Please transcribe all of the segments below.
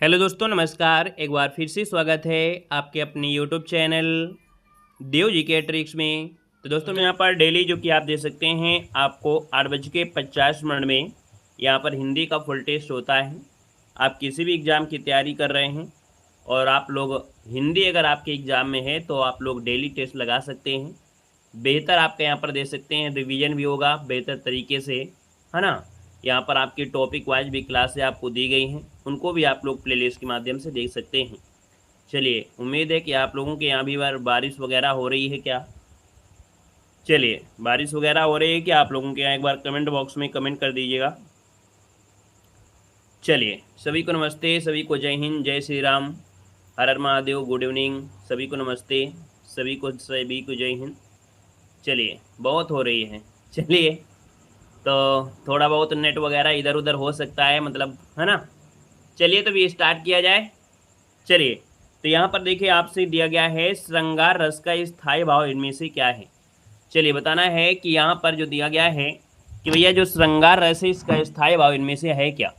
Hello दोस्तों, नमस्कार। एक बार फिर से स्वागत है आपके अपने यूट्यूब चैनल देव जी के ट्रिक्स में। तो दोस्तों यहाँ पर डेली जो कि आप दे सकते हैं आपको 8:50 में यहाँ पर हिंदी का फुल टेस्ट होता है। आप किसी भी एग्ज़ाम की तैयारी कर रहे हैं और आप लोग हिंदी अगर आपके एग्ज़ाम में है तो आप लोग डेली टेस्ट लगा सकते हैं। बेहतर आपके यहाँ पर दे सकते हैं, रिवीजन भी होगा बेहतर तरीके से, है ना। यहाँ पर आपकी टॉपिक वाइज भी क्लासें आपको दी गई हैं, उनको भी आप लोग प्लेलिस्ट के माध्यम से देख सकते हैं। चलिए, उम्मीद है कि आप लोगों के यहाँ भी बारिश वगैरह हो रही है क्या। चलिए, बारिश वगैरह हो रही है क्या आप लोगों के यहाँ, एक बार कमेंट बॉक्स में कमेंट कर दीजिएगा। चलिए, सभी को नमस्ते, सभी को जय हिंद, जय श्री राम, हर हर महादेव, गुड इवनिंग, सभी को नमस्ते, सभी को जय हिंद। चलिए, बहुत हो रही है। चलिए, तो थोड़ा बहुत नेट वगैरह इधर उधर हो सकता है, मतलब, है ना। चलिए, तो भी स्टार्ट किया जाए। चलिए, तो यहाँ पर देखिए आपसे दिया गया है श्रृंगार रस का स्थायी भाव इनमें से क्या है। चलिए, बताना है कि यहाँ पर जो दिया गया है कि भैया जो श्रृंगार रस है इसका स्थायी भाव इनमें से है क्या।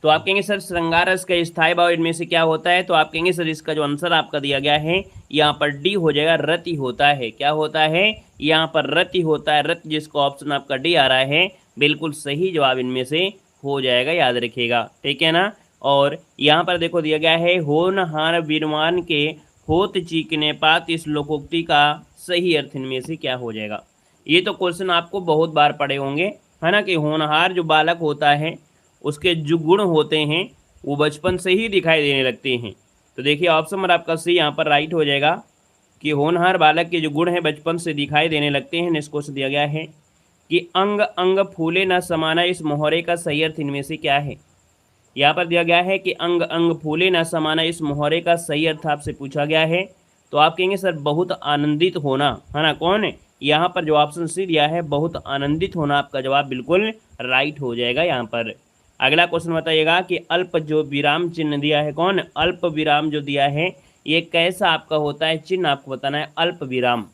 तो आप कहेंगे सर श्रृंगार रस का स्थायी भाव इनमें से क्या होता है, तो आप कहेंगे सर इसका जो आंसर आपका दिया गया है यहाँ पर डी हो जाएगा, रति होता है। क्या होता है, यहाँ पर रति होता है। रति जिसका ऑप्शन आपका डी आ रहा है, बिल्कुल सही जवाब इनमें से हो जाएगा, याद रखिएगा, ठीक है ना। और यहाँ पर देखो दिया गया है होनहार वीरवान के होत चीकने पात, इस लोकोक्ति का सही अर्थ इनमें से क्या हो जाएगा। ये तो क्वेश्चन आपको बहुत बार पढ़े होंगे, है ना, कि होनहार जो बालक होता है उसके जो गुण होते हैं वो बचपन से ही दिखाई देने लगते हैं। तो देखिए ऑप्शन नंबर आपका सी यहाँ पर राइट हो जाएगा कि होनहार बालक के जो गुण हैं बचपन से दिखाई देने लगते हैं। नेक्स्ट क्वेश्चन दिया गया है कि अंग अंग फूले न समाना, इस मोहरे का सही अर्थ इनमें से क्या है। यहाँ पर दिया गया है कि अंग अंग फूले न समाना, इस मोहरे का सही अर्थ आपसे पूछा गया है। तो आप कहेंगे सर बहुत आनंदित होना, है ना। कौन है, यहाँ पर जो ऑप्शन सी दिया है बहुत आनंदित होना, आपका जवाब बिल्कुल राइट हो जाएगा यहाँ पर। अगला क्वेश्चन बताइएगा कि अल्प जो विराम चिन्ह दिया है, कौन, अल्प विराम जो दिया है ये कैसा आपका होता है चिन्ह, आपको बताना है। अल्प विराम,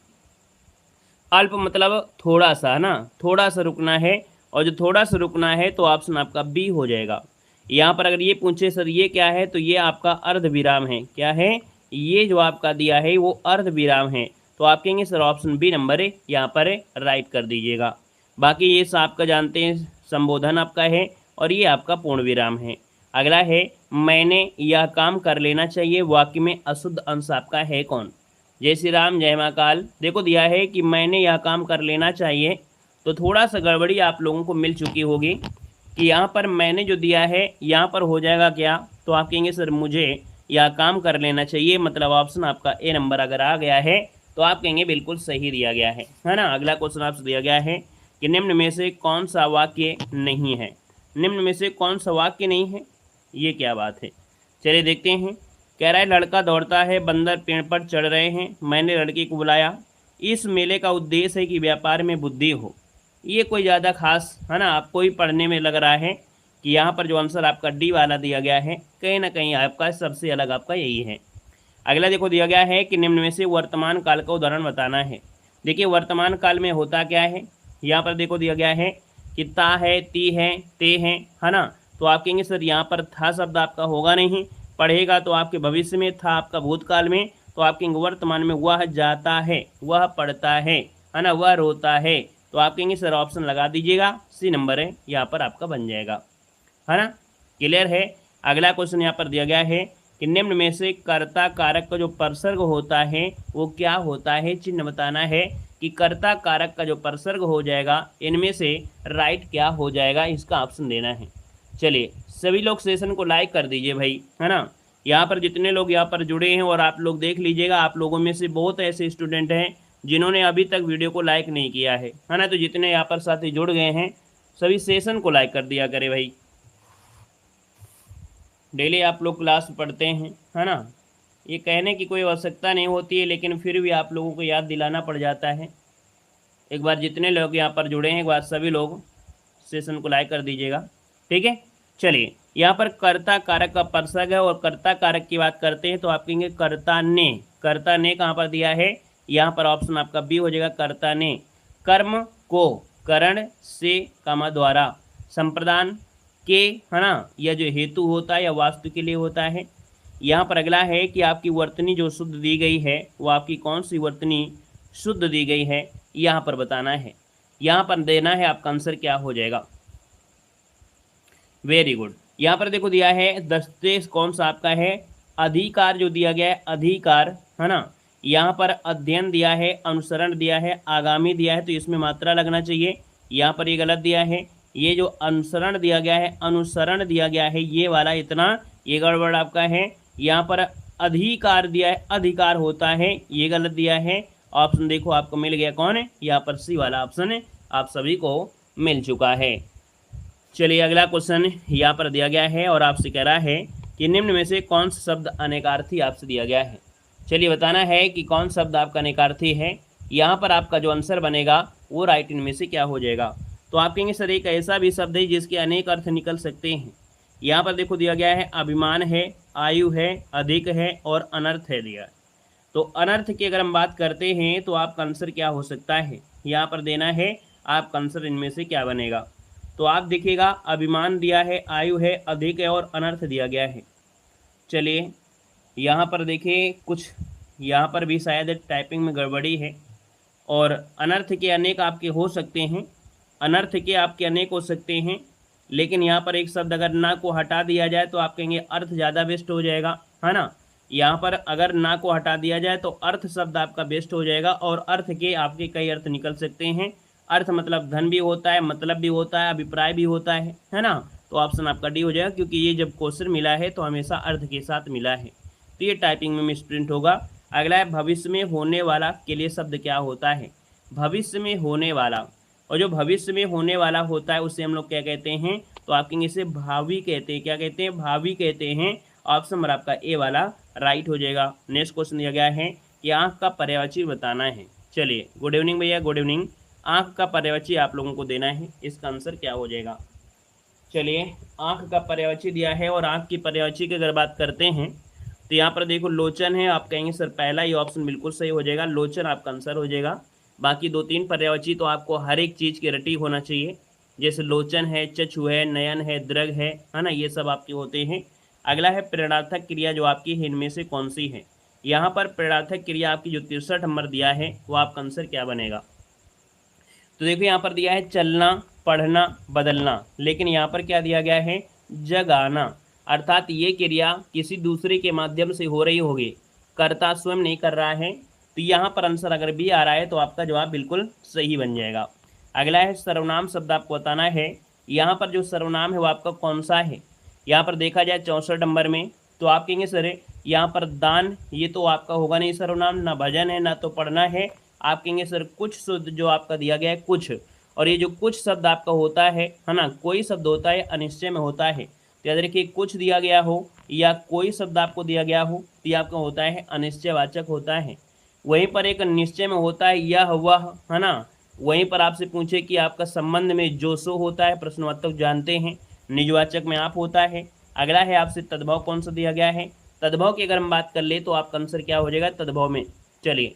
अल्प मतलब थोड़ा सा, है ना, थोड़ा सा रुकना है, और जो थोड़ा सा रुकना है तो ऑप्शन आपका बी हो जाएगा। यहाँ पर अगर ये पूछे सर ये क्या है, तो ये आपका अर्ध विराम है। क्या है, ये जो आपका दिया है वो अर्ध विराम है। तो आप कहेंगे सर ऑप्शन बी नंबर है यहाँ पर राइट कर दीजिएगा। बाकी ये आपका जानते हैं संबोधन आपका है और ये आपका पूर्ण विराम है। अगला है मैंने यह काम कर लेना चाहिए, वाक्य में अशुद्ध अंश आपका है कौन। जय श्री राम, जय महाकाल। देखो दिया है कि मैंने यह काम कर लेना चाहिए, तो थोड़ा सा गड़बड़ी आप लोगों को मिल चुकी होगी कि यहाँ पर मैंने जो दिया है यहाँ पर हो जाएगा क्या, तो आप कहेंगे सर मुझे यह काम कर लेना चाहिए, मतलब ऑप्शन आपका ए नंबर अगर आ गया है तो आप कहेंगे बिल्कुल सही दिया गया है ना। अगला क्वेश्चन आपसे दिया गया है कि निम्न में से कौन सा वाक्य नहीं है। निम्न में से कौन सा वाक्य नहीं है, ये क्या बात है। चलिए देखते हैं। कह रहा है लड़का दौड़ता है, बंदर पेड़ पर चढ़ रहे हैं, मैंने लड़के को बुलाया, इस मेले का उद्देश्य है कि व्यापार में बुद्धि हो। ये कोई ज़्यादा खास, है ना, आपको ही पढ़ने में लग रहा है कि यहाँ पर जो आंसर आपका डी वाला दिया गया है कहीं ना कहीं आपका सबसे अलग आपका यही है। अगला देखो दिया गया है कि निम्न में से वर्तमान काल का उदाहरण बताना है। देखिए वर्तमान काल में होता क्या है, यहाँ पर देखो दिया गया है कि ता है, ती है, ते हैं, है ना। तो आप कहेंगे सर यहाँ पर था शब्द आपका होगा नहीं, पढ़ेगा तो आपके भविष्य में, था आपका भूतकाल में, तो आप कहेंगे वर्तमान में वह जाता है, वह पढ़ता है ना, वह रोता है। तो आप कहेंगे सर ऑप्शन लगा दीजिएगा, सी नंबर है यहाँ पर आपका बन जाएगा, है ना। क्लियर है। अगला क्वेश्चन यहाँ पर दिया गया है कि निम्न में से कर्ता कारक का जो परसर्ग होता है वो क्या होता है, चिन्ह बताना है कि कर्ता कारक का जो परसर्ग हो जाएगा इनमें से राइट क्या हो जाएगा, इसका ऑप्शन देना है। चलिए सभी लोग सेशन को लाइक कर दीजिए भाई, है ना। यहाँ पर जितने लोग यहाँ पर जुड़े हैं और आप लोग देख लीजिएगा, आप लोगों में से बहुत ऐसे स्टूडेंट हैं जिन्होंने अभी तक वीडियो को लाइक नहीं किया है ना। तो जितने यहाँ पर साथी जुड़ गए हैं सभी सेशन को लाइक कर दिया करें भाई। डेली आप लोग क्लास पढ़ते हैं, है ना, ये कहने की कोई आवश्यकता नहीं होती है, लेकिन फिर भी आप लोगों को याद दिलाना पड़ जाता है। एक बार जितने लोग यहाँ पर जुड़े हैं एक बार सभी लोग सेशन को लाइक कर दीजिएगा, ठीक है। चलिए यहाँ पर कर्ता कारक का परसर्ग है और कर्ता कारक की बात करते हैं तो आप कहेंगे कर्ता ने। कर्ता ने कहाँ पर दिया है, यहाँ पर ऑप्शन आपका बी हो जाएगा, कर्ता ने कर्म को करण से कामा द्वारा संप्रदान के, है ना, या जो हेतु होता है या वास्तु के लिए होता है। यहाँ पर अगला है कि आपकी वर्तनी जो शुद्ध दी गई है वो आपकी कौन सी वर्तनी शुद्ध दी गई है, यहाँ पर बताना है। यहाँ पर देना है आपका आंसर क्या हो जाएगा। Very good. यहाँ पर देखो दिया है दस्ते कौन सा आपका है, अधिकार जो दिया गया है, अधिकार, है ना। यहाँ पर अध्ययन दिया है, अनुसरण दिया है, आगामी दिया है, तो इसमें मात्रा लगना चाहिए। यहाँ पर ये गलत दिया है। ये जो अनुसरण दिया गया है, अनुसरण दिया गया है, ये वाला इतना ये गड़बड़ आपका है। यहाँ पर अधिकार दिया है, अधिकार होता है, ये गलत दिया है। ऑप्शन देखो आपको मिल गया कौन है, यहाँ पर सी वाला ऑप्शन है आप सभी को मिल चुका है। चलिए अगला क्वेश्चन यहाँ पर दिया गया है और आपसे कह रहा है कि निम्न में से कौन सा शब्द अनेकार्थी आपसे दिया गया है। चलिए बताना है कि कौन शब्द आपका अनेकार्थी है। यहाँ पर आपका जो आंसर बनेगा वो राइट इनमें से क्या हो जाएगा। तो आप कहेंगे सर एक ऐसा भी शब्द है जिसके अनेक अर्थ निकल सकते हैं। यहाँ पर देखो दिया गया है अभिमान है, आयु है, अधिक है और अनर्थ है दिया। तो अनर्थ की अगर हम बात करते हैं तो आपका आंसर क्या हो सकता है, यहाँ पर देना है आपका आंसर इनमें से क्या बनेगा। तो आप देखिएगा अभिमान दिया है, आयु है, अधिक है और अनर्थ दिया गया है। चलिए यहाँ पर देखिए कुछ यहाँ पर भी शायद टाइपिंग में गड़बड़ी है। और अनर्थ के अनेक आपके हो सकते हैं, अनर्थ के आपके अनेक हो सकते हैं, लेकिन यहाँ पर एक शब्द अगर ना को हटा दिया जाए तो आप कहेंगे अर्थ ज़्यादा बेस्ट हो जाएगा, है ना। यहाँ पर अगर ना को हटा दिया जाए तो अर्थ शब्द आपका बेस्ट हो जाएगा। और अर्थ के आपके कई अर्थ निकल सकते हैं। अर्थ मतलब धन भी होता है, मतलब भी होता है, अभिप्राय भी होता है ना। तो ऑप्शन आपका डी हो जाएगा, क्योंकि ये जब क्वेश्चन मिला है तो हमेशा अर्थ के साथ मिला है। तो ये टाइपिंग में मिसप्रिंट होगा। अगला है भविष्य में होने वाला के लिए शब्द क्या होता है। भविष्य में होने वाला, और जो भविष्य में होने वाला होता है उसे हम लोग क्या कहते हैं, तो आप कहेंगे इसे भावी कहते हैं। क्या कहते हैं, भावी कहते हैं। ऑप्शन नंबर आपका ए वाला राइट हो जाएगा। नेक्स्ट क्वेश्चन दिया गया है कि आँख का पर्यायवाची बताना है। चलिए गुड इवनिंग भैया, गुड इवनिंग। आँख का पर्यायवाची आप लोगों को देना है, इसका आंसर क्या हो जाएगा। चलिए आँख का पर्यायवाची दिया है और आँख की पर्यायवाची की अगर बात करते हैं तो यहाँ पर देखो लोचन है। आप कहेंगे सर पहला ही ऑप्शन बिल्कुल सही हो जाएगा, लोचन आपका आंसर हो जाएगा। बाकी 2-3 पर्यायवाची तो आपको हर एक चीज़ की रटी होना चाहिए, जैसे लोचन है, चक्षु है, नयन है, दृग है ना, ये सब आपके होते हैं। अगला है प्रेरणार्थक क्रिया जो आपकी है इनमें से कौन सी है। यहाँ पर प्रेरणार्थक क्रिया आपकी जो 63 नंबर दिया है वो आपका आंसर क्या बनेगा। तो देखो यहाँ पर दिया है चलना, पढ़ना, बदलना, लेकिन यहाँ पर क्या दिया गया है, जगाना। अर्थात ये क्रिया किसी दूसरे के माध्यम से हो रही होगी, कर्ता स्वयं नहीं कर रहा है। तो यहाँ पर आंसर अगर बी आ रहा है तो आपका जवाब बिल्कुल सही बन जाएगा। अगला है सर्वनाम शब्द आपको बताना है। यहाँ पर जो सर्वनाम है वो आपका कौन सा है। यहाँ पर देखा जाए 64 नंबर में तो आप कहेंगे सर यहाँ पर दान, ये तो आपका होगा नहीं सर्वनाम, ना भजन है ना तो पढ़ना है। आप कहेंगे सर कुछ शब्द जो आपका दिया गया है कुछ, और ये जो कुछ शब्द आपका होता है ना, कोई शब्द होता है अनिश्चय में होता है। तो याद रखिए कुछ दिया गया हो या कोई शब्द आपको दिया गया हो तो ये आपका होता है अनिश्चयवाचक होता है। वहीं पर एक निश्चय में होता है यह वह, है ना। वहीं पर आपसे पूछे कि आपका संबंध में जो सो होता है, प्रश्नवाचक जानते हैं, निजवाचक में आप होता है। अगला है आपसे तद्भव कौन सा दिया गया है। तद्भव की अगर हम बात कर ले तो आपका आंसर क्या हो जाएगा तद्भव में। चलिए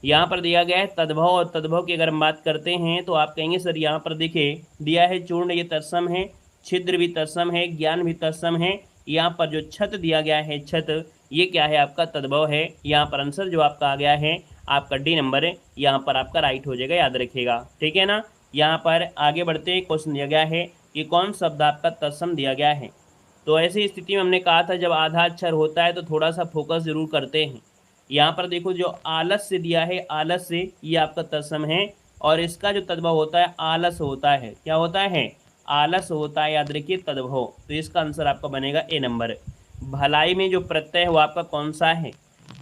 यहाँ पर दिया गया है तद्भव, और तद्भव की अगर हम बात करते हैं तो आप कहेंगे सर यहाँ पर देखिए दिया है चूर्ण, ये तत्सम है, छिद्र भी तत्सम है, ज्ञान भी तत्सम है। यहाँ पर जो छत दिया गया है, छत, ये क्या है आपका तद्भव है। यहाँ पर आंसर जो आपका आ गया है आपका डी नंबर है, यहाँ पर आपका राइट हो जाएगा, याद रखिएगा, ठीक है ना। यहाँ पर आगे बढ़ते हैं, क्वेश्चन दिया गया है कि कौन शब्द आपका तत्सम दिया गया है। तो ऐसी स्थिति में हमने कहा था जब आधा अक्षर होता है तो थोड़ा सा फोकस जरूर करते हैं। यहाँ पर देखो जो आलस्य दिया है, आलस्य ये आपका तत्सम है, और इसका जो तद्भव होता है आलस होता है। क्या होता है, आलस होता है, याद रखिए तद्भव। तो इसका आंसर आपका बनेगा ए नंबर। भलाई में जो प्रत्यय है वो आपका कौन सा है,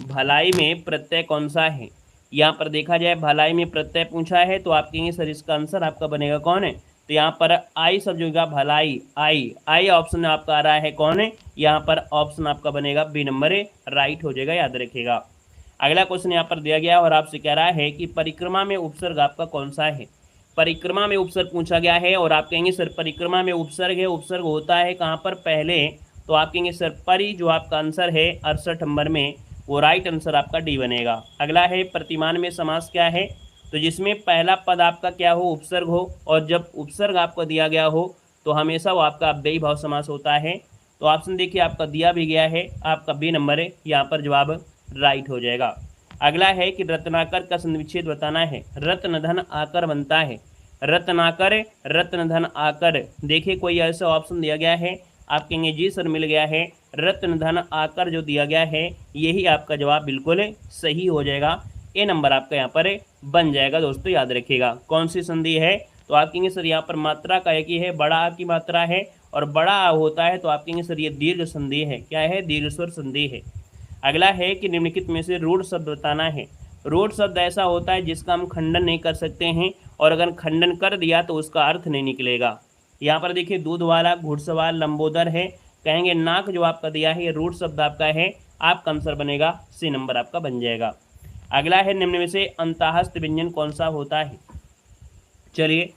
भलाई में प्रत्यय कौन सा है। यहाँ पर देखा जाए भलाई में प्रत्यय पूछा है तो आप कहेंगे सर इसका आंसर आपका बनेगा कौन है, तो यहाँ पर आई सब जो होगा भलाई, आई ऑप्शन आपका आ रहा है कौन है, यहाँ पर ऑप्शन आपका बनेगा बी नंबर है, राइट हो जाएगा, याद रखिएगा। अगला क्वेश्चन यहाँ पर दिया गया और आपसे कह रहा है कि परिक्रमा में उपसर्ग आपका कौन सा है। परिक्रमा में उपसर्ग पूछा गया है और आप कहेंगे सर परिक्रमा में उपसर्ग है, उपसर्ग होता है कहाँ पर पहले, तो आप कहेंगे सर परि, जो आपका आंसर है 68 नंबर में, वो राइट आंसर आपका डी बनेगा। अगला है प्रतिमान में समास क्या है, तो जिसमें पहला पद आपका क्या हो, उपसर्ग हो, और जब उपसर्ग आपको दिया गया हो तो हमेशा वो आपका अव्ययी भाव समास होता है। तो ऑप्शन देखिए आपका दिया भी गया है, आपका बी नंबर है यहाँ पर जवाब राइट हो जाएगा। अगला है कि रत्नाकर का संधिविच्छेद बताना है। रत्न धन आकर बनता है, रत्नाकर रत्न धन आकर। देखिए कोई ऐसा ऑप्शन दिया गया है, आप कहेंगे जी सर मिल गया है, रत्न धन आकर जो दिया गया है यही आपका जवाब बिल्कुल सही हो जाएगा। ए नंबर आपका यहाँ पर बन जाएगा दोस्तों, याद रखिएगा। कौन सी संधि है, तो आप कहेंगे सर यहाँ पर मात्रा का एक ही है, बड़ा आ की मात्रा है और बड़ा आ होता है, तो आप कहेंगे सर ये दीर्घ संधि है। क्या है, दीर्घ स्वर संधि है। अगला है कि निम्नलिखित में से रूढ़ शब्द बताना है। रूढ़ शब्द ऐसा होता है जिसका हम खंडन नहीं कर सकते हैं, और अगर खंडन कर दिया तो उसका अर्थ नहीं निकलेगा। यहाँ पर देखिए दूध वाला, घुड़सवार, लंबोदर है। कहेंगे नाक जो आपका दिया है ये रूढ़ शब्द आपका है, आपका आंसर बनेगा सी नंबर आपका बन जाएगा। अगला है निम्न में से अंतःस्थ व्यंजन कौन सा होता है। चलिए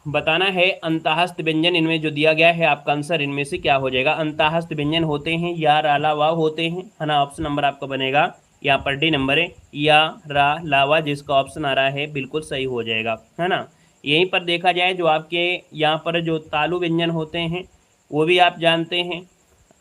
बताना है अंतःस्थ व्यंजन, इनमें जो दिया गया है आपका आंसर इनमें से क्या हो जाएगा। अंतःस्थ व्यंजन होते हैं या, रा, ला, वा होते हैं, है ना। ऑप्शन नंबर आपका बनेगा यहाँ पर डी नंबर है, या, रा, ला, वा, जिसका ऑप्शन आ रहा है बिल्कुल सही हो जाएगा, है ना। यहीं पर देखा जाए जो आपके यहाँ पर जो तालु व्यंजन होते हैं वो भी आप जानते हैं,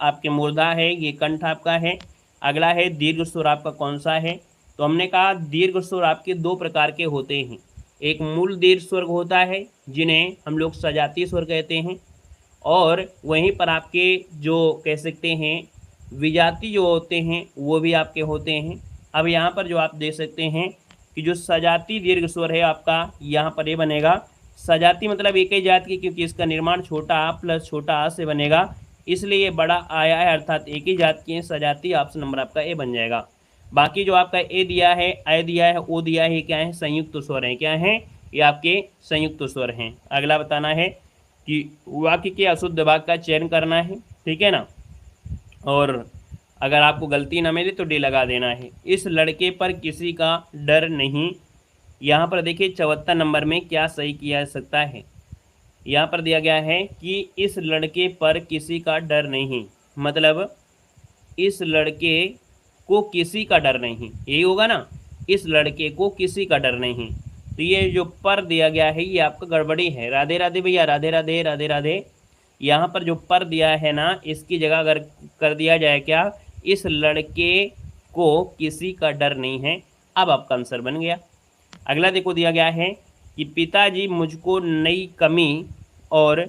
आपके मूर्धा है, ये कंठ आपका है। अगला है दीर्घ स्वर आपका कौन सा है, तो हमने कहा दीर्घ स्वर आपके दो प्रकार के होते हैं। एक मूल दीर्घ स्वर होता है जिन्हें हम लोग सजातीय स्वर कहते हैं, और वहीं पर आपके जो कह सकते हैं विजातीय जो होते हैं वो भी आपके होते हैं। अब यहाँ पर जो आप देख सकते हैं कि जो सजाती दीर्घ स्वर है आपका यहाँ पर ये बनेगा। सजाती मतलब एक ही जात की, क्योंकि इसका निर्माण छोटा आ प्लस छोटा आ से बनेगा, इसलिए ये बड़ा आया है, अर्थात एक ही जात की है सजाती। ऑप्शन नंबर आपका ए बन जाएगा। बाकी जो आपका ए दिया है, ए दिया है, ओ दिया है, क्या है, संयुक्त स्वर हैं। क्या हैं, ये आपके संयुक्त स्वर हैं। अगला बताना है कि वाक्य के अशुद्ध भाग का चयन करना है, ठीक है ना, और अगर आपको गलती ना मिले तो डी लगा देना है। इस लड़के पर किसी का डर नहीं, यहाँ पर देखिए 74 नंबर में क्या सही किया जा सकता है। यहाँ पर दिया गया है कि इस लड़के पर किसी का डर नहीं, मतलब इस लड़के को किसी का डर नहीं, यही होगा ना, इस लड़के को किसी का डर नहीं। तो ये जो पर दिया गया है ये आपका गड़बड़ी है। राधे राधे भैया, राधे राधे, राधे राधे। यहाँ पर जो पर दिया है ना, इसकी जगह अगर कर दिया जाए क्या, इस लड़के को किसी का डर नहीं है, अब आपका आंसर बन गया। अगला देखो दिया गया है कि पिताजी मुझको नई कमी और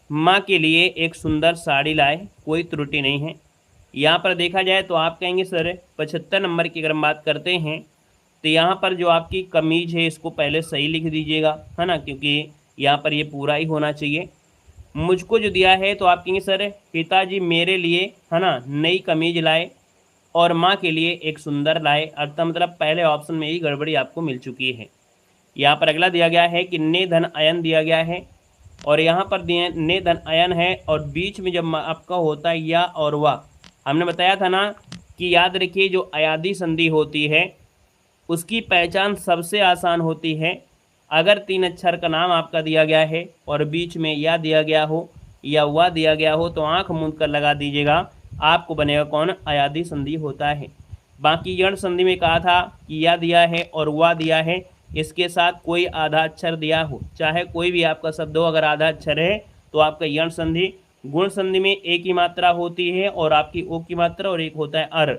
माँ के लिए एक सुंदर साड़ी लाए, कोई त्रुटि नहीं है। यहाँ पर देखा जाए तो आप कहेंगे सर 75 नंबर की अगर हम बात करते हैं तो यहाँ पर जो आपकी कमीज है इसको पहले सही लिख दीजिएगा, है ना, क्योंकि यहाँ पर ये पूरा ही होना चाहिए। मुझको जो दिया है तो आप कहेंगे सर पिताजी मेरे लिए, है ना, नई कमीज लाए और माँ के लिए एक सुंदर लाए, अर्थात मतलब पहले ऑप्शन में ही गड़बड़ी आपको मिल चुकी है। यहाँ पर अगला दिया गया है कि ने धन अयन दिया गया है, और यहाँ पर ने धन अयन है, और बीच में जब आपका होता है या और वाह, हमने बताया था ना कि याद रखिए जो अयादी संधि होती है उसकी पहचान सबसे आसान होती है। अगर 3 अक्षर का नाम आपका दिया गया है और बीच में या दिया गया हो या वाह दिया गया हो तो आंख मूंद कर लगा दीजिएगा, आपको बनेगा कौन, अयादी संधि होता है। बाकी यण संधि में कहा था कि या दिया है और वाह दिया है, इसके साथ कोई आधा अक्षर दिया हो, चाहे कोई भी आपका शब्द हो, अगर आधा अक्षर है तो आपका यण संधि। गुण संधि में एक ही मात्रा होती है और आपकी ओ की मात्रा, और एक होता है अर।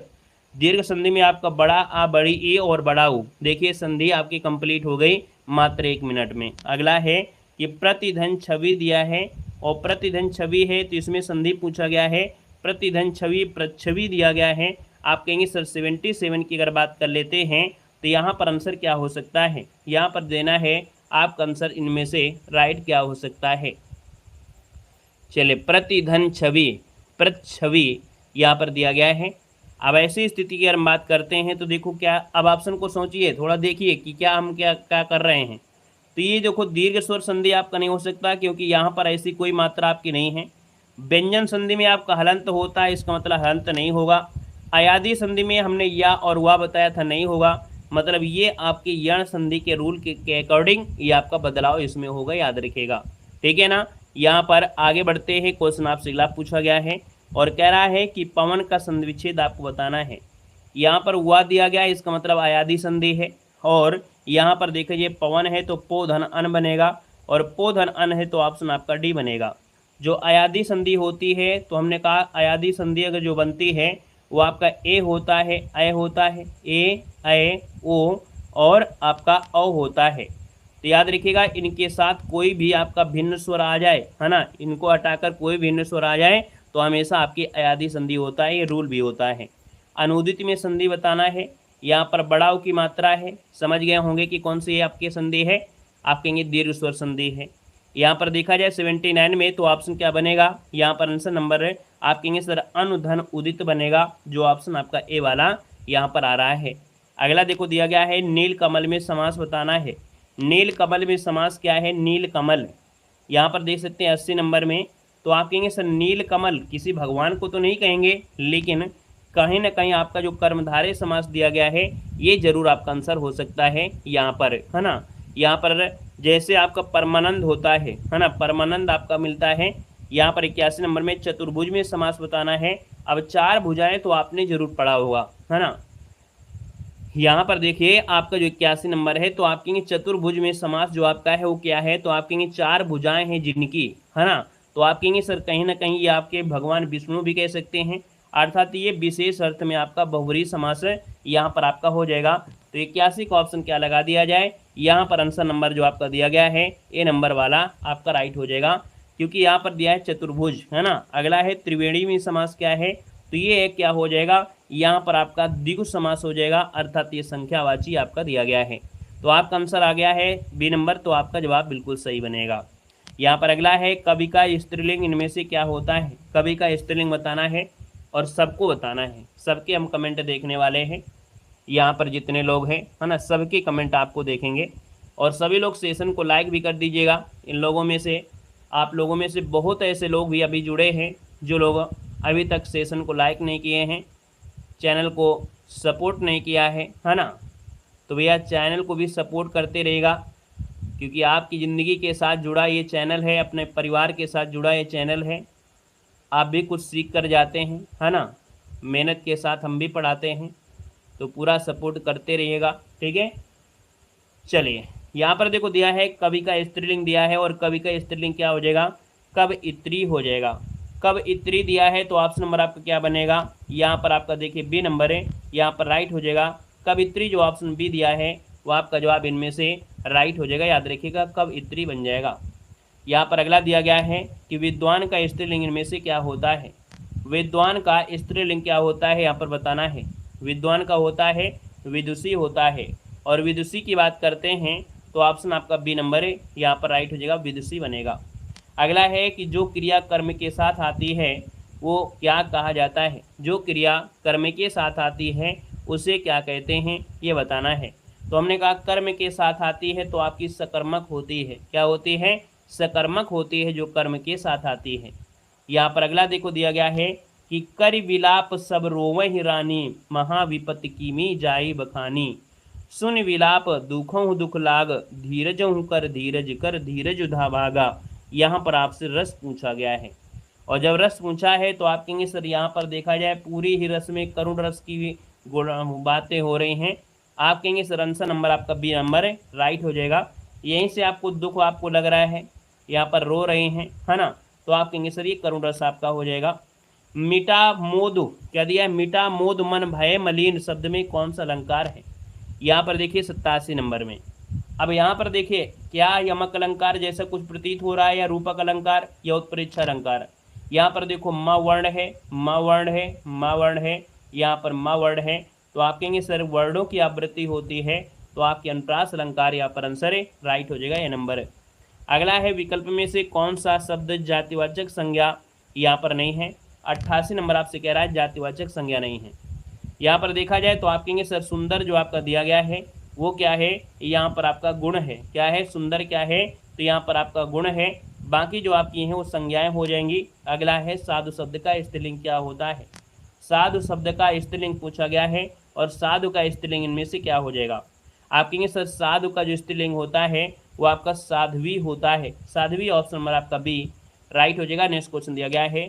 दीर्घ संधि में आपका बड़ा आ, बड़ी ए और बड़ा उ। देखिए संधि आपकी कंप्लीट हो गई मात्र 1 मिनट में। अगला है कि प्रतिधन छवि दिया है, और प्रतिधन छवि है तो इसमें संधि पूछा गया है। प्रतिधन छवि प्रच्छवि दिया गया है। आप कहेंगे सर 77 की अगर बात कर लेते हैं तो यहाँ पर आंसर क्या हो सकता है, यहाँ पर देना है आपका आंसर इनमें से राइट क्या हो सकता है। चलिए प्रतिधन छवि प्रच्छवि यहाँ पर दिया गया है। अब ऐसी स्थिति की अगर हम बात करते हैं तो देखो क्या, अब ऑप्शन को सोचिए, थोड़ा देखिए कि क्या हम क्या क्या कर रहे हैं। तो ये देखो दीर्घ स्वर संधि आपका नहीं हो सकता, क्योंकि यहाँ पर ऐसी कोई मात्रा आपकी नहीं है। व्यंजन संधि में आपका हलंत होता है, इसका मतलब हलंत नहीं होगा। अयादी संधि में हमने या और वाह बताया था, नहीं होगा, मतलब ये आपके यण संधि के रूल के अकॉर्डिंग ये आपका बदलाव इसमें होगा, याद रखिएगा, ठीक है ना। यहाँ पर आगे बढ़ते हैं, क्वेश्चन आपसे अगला पूछा गया है और कह रहा है कि पवन का संधि विच्छेद आपको बताना है। यहाँ पर हुआ दिया गया है, इसका मतलब अयादी संधि है, और यहाँ पर देखिए पवन है तो पो धन अन बनेगा, और पो धन अन है तो ऑप्शन आपका डी बनेगा। जो अयादी संधि होती है तो हमने कहा अयादी संधि अगर जो बनती है वो आपका ए होता है, अ होता है, ए अ ओ और आपका औ होता है। तो याद रखिएगा इनके साथ कोई भी आपका भिन्न स्वर आ जाए, है ना, इनको हटाकर कोई भिन्न स्वर आ जाए तो हमेशा आपकी अयादी संधि होता है, ये रूल भी होता है। अनुदित में संधि बताना है, यहाँ पर बड़ाव की मात्रा है, समझ गए होंगे कि कौन सी आपकी संधि है, आप कहेंगे दीर्घ स्वर संधि है। यहाँ पर देखा जाए 79 में तो ऑप्शन क्या बनेगा, यहाँ पर आंसर नंबर है आप कहेंगे सर अनुधन उदित बनेगा, जो ऑप्शन आपका ए वाला यहाँ पर आ रहा है। अगला देखो दिया गया है नील कमल में समास बताना है। नील कमल में समास क्या है, नील कमल, यहाँ पर देख सकते हैं 80 नंबर में। तो आप कहेंगे सर नील कमल किसी भगवान को तो नहीं कहेंगे, लेकिन कहीं ना कहीं आपका जो कर्मधारय समास दिया गया है ये जरूर आपका आंसर हो सकता है यहाँ पर, है ना। यहाँ पर जैसे आपका परमानंद होता है ना, परमानंद आपका मिलता है। यहाँ पर 81 नंबर में चतुर्भुज में समास बताना है। अब 4 भुजाएं तो आपने जरूर पढ़ा होगा, है ना। यहाँ पर देखिए आपका जो 81 नंबर है तो आप कहेंगे चतुर्भुज में समास जो आपका है वो क्या है, तो आप कहेंगे 4 भुजाएं हैं जिनकी, है ना। तो आप कहेंगे सर कहीं ना कहीं ये आपके भगवान विष्णु भी कह सकते हैं, अर्थात ये विशेष अर्थ में आपका बहुब्रीहि समास यहाँ पर आपका हो जाएगा। तो 81 का ऑप्शन क्या लगा दिया जाए, यहाँ पर आंसर नंबर जो आपका दिया गया है ए नंबर वाला आपका राइट हो जाएगा, क्योंकि यहाँ पर दिया है चतुर्भुज, है ना। अगला है त्रिवेणी में समास क्या है, तो ये क्या हो जाएगा, यहाँ पर आपका द्विगु समास हो जाएगा, अर्थात ये संख्यावाची आपका दिया गया है। तो आपका आंसर आ गया है बी नंबर, तो आपका जवाब बिल्कुल सही बनेगा। यहाँ पर अगला है कवि का स्त्रीलिंग इनमें से क्या होता है, कवि का स्त्रीलिंग बताना है और सबको बताना है। सबके हम कमेंट देखने वाले हैं, यहाँ पर जितने लोग हैं, है ना, सबके कमेंट आपको देखेंगे। और सभी लोग सेशन को लाइक भी कर दीजिएगा। इन लोगों में से, आप लोगों में से बहुत ऐसे लोग भी अभी जुड़े हैं जो लोग अभी तक सेशन को लाइक नहीं किए हैं, चैनल को सपोर्ट नहीं किया है ना। तो भैया चैनल को भी सपोर्ट करते रहेगा, क्योंकि आपकी ज़िंदगी के साथ जुड़ा ये चैनल है, अपने परिवार के साथ जुड़ा ये चैनल है। आप भी कुछ सीख कर जाते हैं, है ना, मेहनत के साथ हम भी पढ़ाते हैं, तो पूरा सपोर्ट करते रहिएगा, ठीक है। चलिए यहाँ पर देखो दिया है कवि का स्त्रीलिंग दिया है, और कवि का स्त्रीलिंग क्या हो जाएगा, कवयित्री हो जाएगा। कवयित्री दिया है तो ऑप्शन नंबर आपका क्या बनेगा, यहाँ पर आपका देखिए बी नंबर है, यहाँ पर राइट हो जाएगा। कवयित्री जो ऑप्शन बी दिया है वो आपका जवाब इनमें से राइट हो जाएगा, याद रखिएगा कवयित्री बन जाएगा। यहाँ पर अगला दिया गया है कि विद्वान का स्त्रीलिंग इनमें से क्या होता है। विद्वान का स्त्रीलिंग क्या होता है यहाँ पर बताना है। विद्वान का होता है विदुषी होता है, और विदुषी की बात करते हैं तो ऑप्शन आपका बी नंबर है, यहाँ पर राइट हो जाएगा, विदुषी बनेगा। अगला है कि जो क्रिया कर्म के साथ आती है वो क्या कहा जाता है। जो क्रिया कर्म के साथ आती है उसे क्या कहते हैं ये बताना है। तो हमने कहा कर्म के साथ आती है तो आपकी सकर्मक होती है, क्या होती है, सकर्मक होती है जो कर्म के साथ आती है। यहाँ पर अगला देखो दिया गया है कि कर विलाप सब रोवहि रानी, महाविपत्ति कीमी जाई बखानी। सुन विलाप दुखों दुख लाग, धीरजहु कर धीरज उधा भागा। यहाँ पर आपसे रस पूछा गया है, और जब रस पूछा है तो आप कहेंगे सर यहाँ पर देखा जाए पूरी ही रस में करुण रस की बातें हो रही हैं। आप कहेंगे सर आंसर नंबर आपका बी नंबर है, राइट हो जाएगा। यहीं से आपको दुख आपको लग रहा है, यहाँ पर रो रहे हैं, है ना, तो आप कहेंगे सर ये करुण रस आपका हो जाएगा। मीठा मोद क्या दिया है, मीठा मोद मन भय मलिन शब्द में कौन सा अलंकार है। यहाँ पर देखिए 87 नंबर में। अब यहाँ पर देखिए क्या यमक अलंकार जैसा कुछ प्रतीत हो रहा है, या रूपक अलंकार या उत्प्रेक्षा अलंकार। यहाँ पर देखो म वर्ण है, म वर्ण है, म वर्ण है, यहाँ पर म वर्ण है, तो आप कहेंगे सर वर्णों की आवृत्ति होती है, तो आपके अनुप्रास अलंकार यहाँ पर आंसर है, राइट हो जाएगा ये नंबर है। अगला है विकल्प में से कौन सा शब्द जातिवाचक संज्ञा यहाँ पर नहीं है। 88 नंबर आपसे कह रहा है जातिवाचक संज्ञा नहीं है। यहाँ पर देखा जाए तो आप कहेंगे सर सुंदर जो आपका दिया गया है वो क्या है, यहाँ पर आपका गुण है, क्या है, सुंदर क्या है, तो यहाँ पर आपका गुण है। बाकी जो आपकी हैं वो संज्ञाएं हो जाएंगी। अगला है साधु शब्द का स्त्रीलिंग क्या होता है। साधु शब्द का स्त्रीलिंग पूछा गया है, और साधु का स्त्रीलिंग इनमें से क्या हो जाएगा। आप कहेंगे सर साधु का जो स्त्रीलिंग होता है वो आपका साध्वी होता है, साध्वी ऑप्शन नंबर आपका बी राइट हो जाएगा। नेक्स्ट क्वेश्चन दिया गया है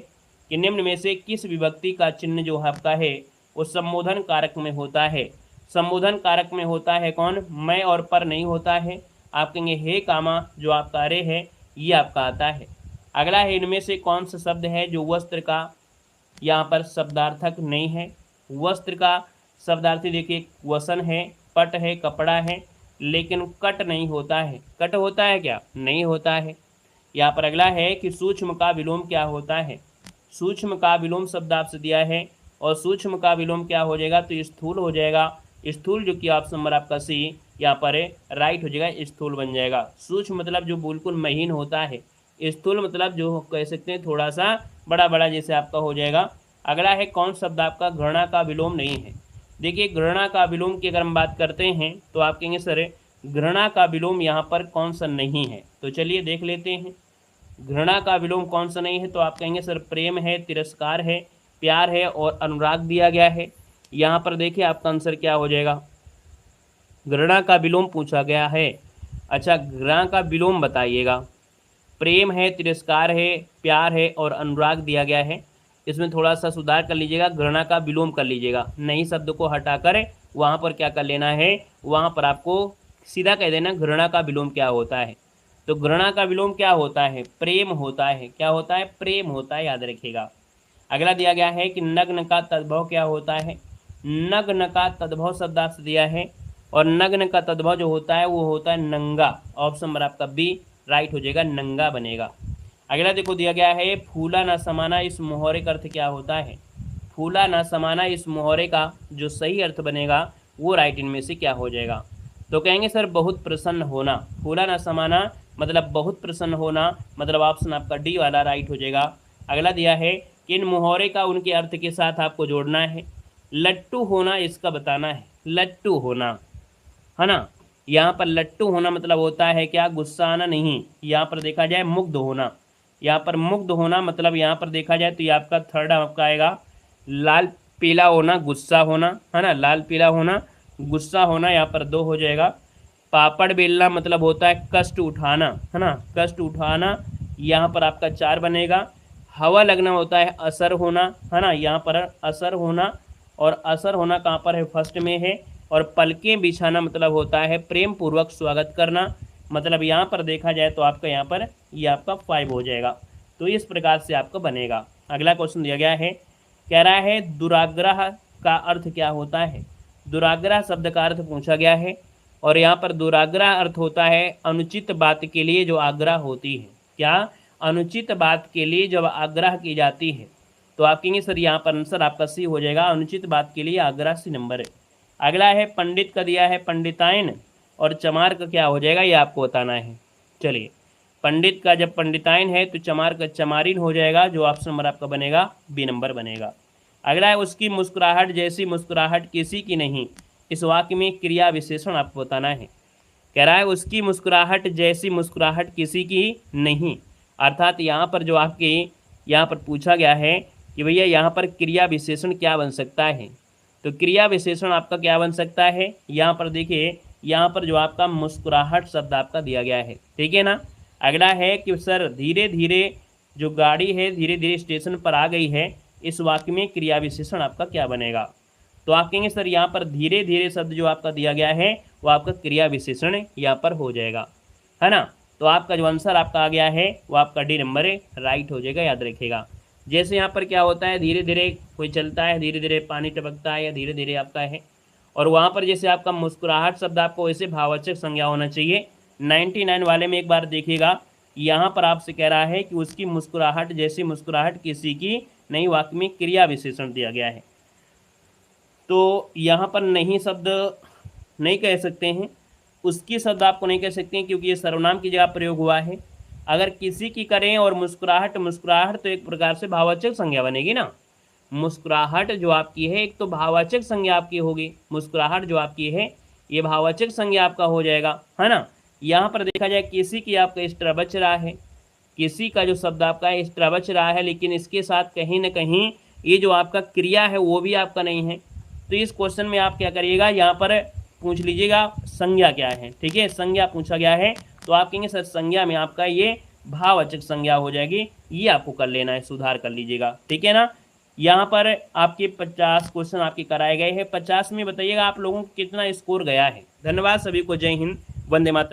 कि निम्न में से किस विभक्ति का चिन्ह जो आपका है वो संबोधन कारक में होता है। संबोधन कारक में होता है कौन, मैं और पर नहीं होता है। आप कहेंगे हे कामा, जो आपका अरे है ये आपका आता है। अगला है इनमें से कौन सा शब्द है जो वस्त्र का यहाँ पर शब्दार्थक नहीं है। वस्त्र का शब्दार्थी देखिए वसन है, पट है, कपड़ा है, लेकिन कट नहीं होता है। कट होता है क्या? नहीं होता है। यहाँ पर अगला है कि सूक्ष्म का विलोम क्या होता है। सूक्ष्म का विलोम शब्द आपसे दिया है और सूक्ष्म का विलोम क्या हो जाएगा? तो स्थूल हो जाएगा। स्थूल जो कि ऑप्शन नंबर आपका सी यहाँ पर राइट हो जाएगा, स्थूल बन जाएगा। सूक्ष्म मतलब जो बिल्कुल महीन होता है, स्थूल मतलब जो कह सकते हैं थोड़ा सा बड़ा बड़ा, जैसे आपका हो जाएगा। अगला है कौन शब्द आपका घृणा का विलोम नहीं है। देखिए घृणा का विलोम की अगर हम बात करते हैं तो आप कहेंगे सर घृणा का विलोम यहाँ पर कौन सा नहीं है, तो चलिए देख लेते हैं। घृणा का विलोम कौन सा नहीं है, तो आप कहेंगे सर प्रेम है, तिरस्कार है, प्यार है और अनुराग दिया गया है। यहाँ पर देखिए आपका आंसर क्या हो जाएगा, घृणा का विलोम पूछा गया है। अच्छा घृणा का विलोम बताइएगा। प्रेम है, तिरस्कार है, प्यार है और अनुराग दिया गया है। इसमें थोड़ा सा सुधार कर लीजिएगा, घृणा का विलोम कर लीजिएगा, नई शब्द को हटाकर वहाँ पर क्या कर लेना है, वहाँ पर आपको सीधा कह देना घृणा का विलोम क्या होता है। तो घृणा का विलोम क्या होता है? प्रेम होता है। क्या होता है? प्रेम होता है, याद रखिएगा। अगला दिया गया है कि नग्न का तद्भव क्या होता है। नग्न का तद्भव शब्द आपसे दिया है और नग्न का तद्भव जो होता है वो होता है नंगा। ऑप्शन नंबर आपका बी राइट हो जाएगा, नंगा बनेगा। अगला देखो दिया गया है फूला ना समाना, इस मुहावरे का अर्थ क्या होता है। फूला ना समाना, इस मुहावरे का जो सही अर्थ बनेगा वो राइट इनमें से क्या हो जाएगा, तो कहेंगे सर बहुत प्रसन्न होना। फूला ना समाना मतलब बहुत प्रसन्न होना, मतलब ऑप्शन आपका डी वाला राइट हो जाएगा। अगला दिया है कि इन मुहावरे का उनके अर्थ के साथ आपको जोड़ना है। लट्टू होना इसका बताना है, लट्टू होना है ना। यहाँ पर लट्टू होना मतलब होता है क्या? गुस्सा आना नहीं। यहाँ पर देखा जाए मुग्ध होना, यहाँ पर मुग्ध होना मतलब यहाँ पर देखा जाए तो ये आपका थर्ड आपका आएगा। लाल पीला होना गुस्सा होना, है ना, लाल पीला होना गुस्सा होना, यहाँ पर 2 हो जाएगा। पापड़ बेलना मतलब होता है कष्ट उठाना, है ना, कष्ट उठाना, यहाँ पर आपका 4 बनेगा। हवा लगना होता है असर होना, है ना, यहाँ पर असर होना, और असर होना कहाँ पर है? फर्स्ट में है। और पलकें बिछाना मतलब होता है प्रेम पूर्वक स्वागत करना, मतलब यहाँ पर देखा जाए तो आपका यहाँ पर ये आपका 5 हो जाएगा। तो इस प्रकार से आपका बनेगा। अगला क्वेश्चन दिया गया है, कह रहा है दुराग्रह का अर्थ क्या होता है। दुराग्रह शब्द का अर्थ पूछा गया है और यहाँ पर दुराग्रह अर्थ होता है अनुचित बात के लिए जो आग्रह होती है। क्या? अनुचित बात के लिए जब आग्रह की जाती है, तो आप कहेंगे सर यहाँ पर आंसर आपका सी हो जाएगा, अनुचित बात के लिए आग्रह सी नंबर है। अगला है पंडित का दिया है पंडितायन और चमार का क्या हो जाएगा ये आपको बताना है। चलिए पंडित का जब पंडितायन है तो चमार का चमारिन हो जाएगा, जो ऑप्शन नंबर आपका बनेगा बी नंबर बनेगा। अगला है उसकी मुस्कुराहट जैसी मुस्कुराहट किसी की नहीं, इस वाक्य में क्रिया विशेषण आपको बताना है। कह रहा है उसकी मुस्कुराहट जैसी मुस्कुराहट किसी की नहीं, अर्थात यहाँ पर जो आपके यहाँ पर पूछा गया है कि भैया यहाँ पर क्रिया विशेषण क्या बन सकता है, तो क्रिया विशेषण आपका क्या बन सकता है। यहाँ पर देखिए यहाँ पर जो आपका मुस्कुराहट शब्द आपका दिया गया है, ठीक है ना। अगला है कि सर धीरे धीरे जो गाड़ी है धीरे धीरे स्टेशन पर आ गई है, इस वाक्य में क्रिया विशेषण आपका क्या बनेगा, तो आप कहेंगे सर यहाँ पर धीरे धीरे शब्द जो आपका दिया गया है वो आपका क्रिया विशेषण यहाँ पर हो जाएगा, है ना। तो आपका जो आंसर आपका आ गया है वो आपका डी नंबर राइट हो जाएगा, याद रखिएगा। जैसे यहाँ पर क्या होता है, धीरे धीरे कोई चलता है, धीरे धीरे पानी टपकता है या धीरे धीरे आपका है, और वहाँ पर जैसे आपका मुस्कुराहट शब्द आपको वैसे भाववाचक संज्ञा होना चाहिए। 99 वाले में एक बार देखिएगा, यहाँ पर आपसे कह रहा है कि उसकी मुस्कुराहट जैसी मुस्कुराहट किसी की नहीं, वाक्य में क्रिया विशेषण दिया गया है। तो यहाँ पर नहीं शब्द नहीं कह सकते हैं, उसकी शब्द आपको नहीं कह सकते हैं क्योंकि ये सर्वनाम की जगह प्रयोग हुआ है। अगर किसी की करें और मुस्कुराहट मुस्कुराहट तो एक प्रकार से भाववाचक संज्ञा बनेगी ना। मुस्कुराहट जो आपकी है एक तो भाववाचक संज्ञा आपकी होगी, मुस्कुराहट जो आपकी है ये भाववाचक संज्ञा आपका हो जाएगा, है ना। यहाँ पर देखा जाए किसी की आपका एक्स्ट्रा बच रहा है, किसी का जो शब्द आपका एक्स्ट्रा बच रहा है, लेकिन इसके साथ कहीं ना कहीं ये जो आपका क्रिया है वो भी आपका नहीं है। तो इस क्वेश्चन में आप क्या करिएगा, यहाँ पर पूछ लीजिएगा संज्ञा क्या है, ठीक है, संज्ञा पूछा गया है तो आप कहेंगे सर संज्ञा में आपका ये भाववाचक संज्ञा हो जाएगी, ये आपको कर लेना है, सुधार कर लीजिएगा, ठीक है ना। यहाँ पर आपके 50 क्वेश्चन आपके कराए गए हैं, 50 में बताइएगा आप लोगों को कितना स्कोर गया है। धन्यवाद सभी को, जय हिंद, वंदे मातरम।